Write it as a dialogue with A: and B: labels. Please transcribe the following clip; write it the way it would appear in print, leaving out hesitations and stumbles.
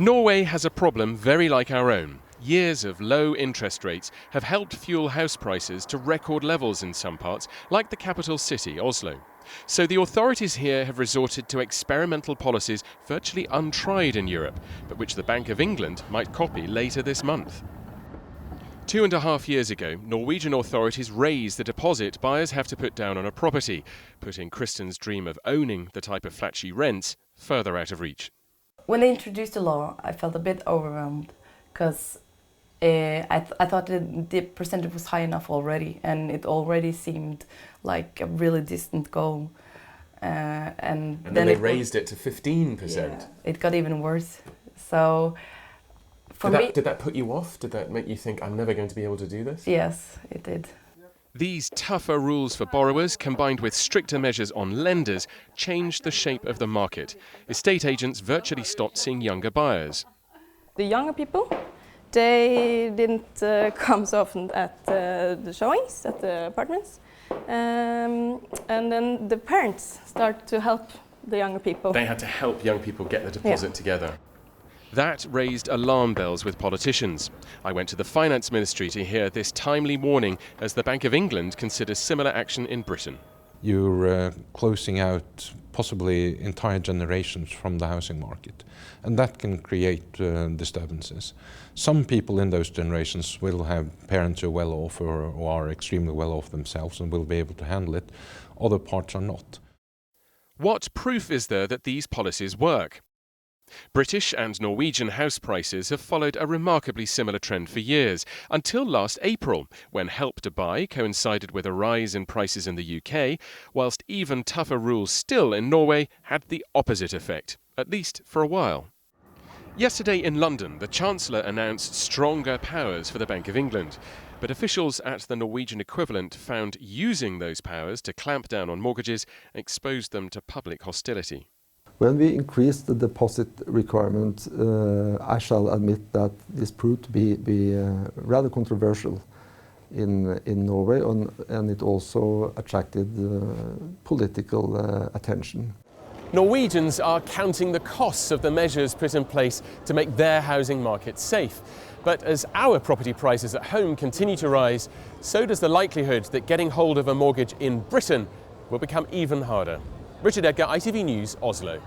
A: Norway has a problem very like our own. Years of low interest rates have helped fuel house prices to record levels in some parts, like the capital city, Oslo. So the authorities here have resorted to experimental policies virtually untried in Europe, but which the Bank of England might copy later this month. 2.5 years ago, Norwegian authorities raised the deposit buyers have to put down on a property, putting Kristen's dream of owning the type of flat she rents further out of reach.
B: When they introduced the law, I felt a bit overwhelmed because I thought the percentage was high enough already, and it already seemed like a really distant goal. And
A: then they raised it to 15%.
B: Yeah, it got even worse. So
A: did that put you off? Did that make you think, I'm never going to be able to do this?
B: Yes, it did.
A: These tougher rules for borrowers, combined with stricter measures on lenders, changed the shape of the market. Estate agents virtually stopped seeing younger buyers.
C: The younger people, they didn't come so often at the showings, at the apartments. And then the parents started to help the younger people.
A: They had to help young people get the deposit together. That raised alarm bells with politicians. I went to the Finance Ministry to hear this timely warning as the Bank of England considers similar action in Britain.
D: You're closing out possibly entire generations from the housing market, and that can create disturbances. Some people in those generations will have parents who are well off or are extremely well off themselves and will be able to handle it. Other parts are not.
A: What proof is there that these policies work? British and Norwegian house prices have followed a remarkably similar trend for years, until last April, when Help to Buy coincided with a rise in prices in the UK, whilst even tougher rules still in Norway had the opposite effect, at least for a while. Yesterday in London, the Chancellor announced stronger powers for the Bank of England, but officials at the Norwegian equivalent found using those powers to clamp down on mortgages exposed them to public hostility.
E: When we increased the deposit requirement, I shall admit that this proved to be rather controversial in Norway, and it also attracted political attention.
A: Norwegians are counting the costs of the measures put in place to make their housing market safe. But as our property prices at home continue to rise, so does the likelihood that getting hold of a mortgage in Britain will become even harder. Richard Edgar, ITV News, Oslo.